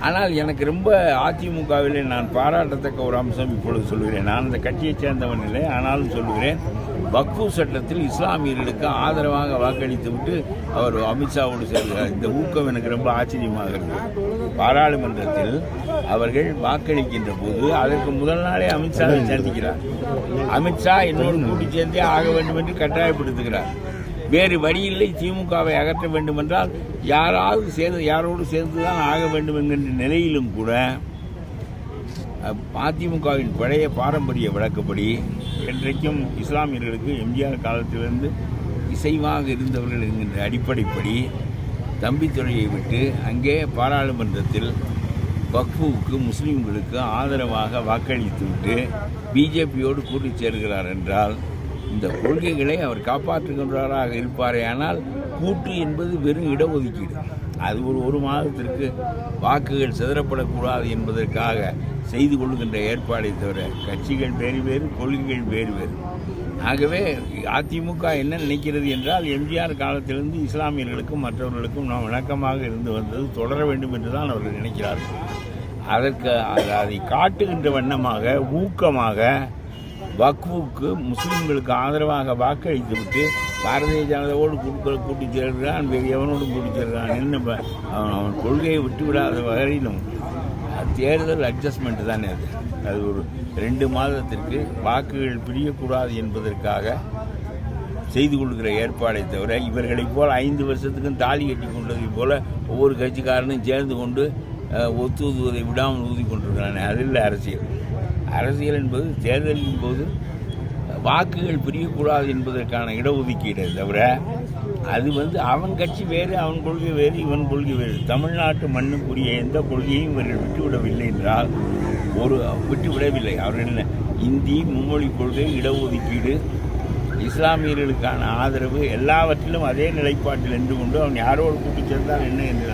ஆனால் எனக்கு ரொம்ப அதிமுகவிலே நான் பாராட்டத்தக்க ஒரு அம்சம் இப்பொழுது சொல்கிறேன். நான் அந்த கட்சியைச் சேர்ந்தவன் இல்லை, ஆனாலும் சொல்கிறேன். வக்ஃபு சட்டத்தில் இஸ்லாமியர்களுக்கு ஆதரவாக வாக்களித்து விட்டு அவர் அமித்ஷாவோடு சேர்கிறார். இந்த ஊக்கம் எனக்கு ரொம்ப ஆச்சரியமாக இருக்குது. பாராளுமன்றத்தில் அவர்கள் வாக்களிக்கின்ற போது அதற்கு முதல் நாளே அமித்ஷாவை சந்திக்கிறார். அமித்ஷா என்னோடு கூட்டி சேர்ந்தே ஆக வேண்டும் என்று கட்டாயப்படுத்துகிறார். வேறு வழியில்லை, திமுகவை அகற்ற வேண்டுமென்றால் யாரோடு சேர்ந்துதான் ஆக வேண்டும் என்கின்ற நிலையிலும் கூட அதிமுகவின் பழைய பாரம்பரிய வழக்கப்படி என்றைக்கும் இஸ்லாமியர்களுக்கு எம்ஜிஆர் காலத்திலிருந்து இசைவாக இருந்தவர்கள் என்கின்ற அடிப்படைப்படி தம்பித்துறையை விட்டு அங்கே பாராளுமன்றத்தில் வக்ஃபுவுக்கு முஸ்லீம்களுக்கு ஆதரவாக வாக்களித்துவிட்டு பிஜேபியோடு கூட்டி சேர்கிறார் என்றால் இந்த கொள்கைகளை அவர் காப்பாற்றுகின்றாராக இருப்பாரே. ஆனால் கூட்டு என்பது வெறும் இடஒதுக்கீடு. அது ஒரு மாதத்திற்கு வாக்குகள் சிதறப்படக்கூடாது என்பதற்காக செய்து கொள்கின்ற ஏற்பாடை தவிர கட்சிகள் வேறு வேறு, கொள்கைகள் வேறு வேறு. ஆகவே அதிமுக என்ன நினைக்கிறது என்றால், எம்ஜிஆர் காலத்திலிருந்து இஸ்லாமியர்களுக்கும் மற்றவர்களுக்கும் நாம் இணக்கமாக இருந்து வந்தது தொடர வேண்டும் என்று தான் அவர்கள் நினைக்கிறார்கள். அதற்கு அதை காட்டுகின்ற வண்ணமாக ஊக்கமாக வக்ஃபுக்கு முஸ்லீம்களுக்கு ஆதரவாக வாக்களித்துவிட்டு பாரதிய ஜனதாவோடு கூட்டி சேர்கிறான், வேறு எவனோடும் கூட்டி சேர்கிறான் என்ன அவன் கொள்கையை விட்டுவிடாத வகையிலும் தேர்தல் அட்ஜஸ்ட்மெண்ட் தானே அது ஒரு 2 மாதத்திற்கு வாக்குகள் பிரியக்கூடாது என்பதற்காக செய்து கொள்கிற ஏற்பாடை தவிர இவர்களைப் போல் 5 வருஷத்துக்கும் தாலி கட்டி கொண்டதை போல ஒவ்வொரு கட்சிக்காரனும் சேர்ந்து கொண்டு ஒத்துவதை விடாமல் ஊதி கொண்டிருக்கிறானே, அதில் அரசியல் என்பது தேர்தலின் போது வாக்குகள் பிரியக்கூடாது என்பதற்கான இடஒதுக்கீடு தவிர அது அவன் கட்சி வேறு, அவன் கொள்கை வேறு, இவன் கொள்கை வேறு. தமிழ்நாட்டு மண்ணுக்குரிய எந்த கொள்கையும் இவர்கள் விட்டுவிடவில்லை என்றால் விட்டுவிடவில்லை. அவர்கள் இந்தி, மும்மொழி கொள்கை, இடஒதுக்கீடு, இஸ்லாமியர்களுக்கான ஆதரவு எல்லாவற்றிலும் அதே நிலைப்பாட்டில் நின்று கொண்டு அவன் யாரோடு கூட்டி சேர்ந்தால் என்ன என்று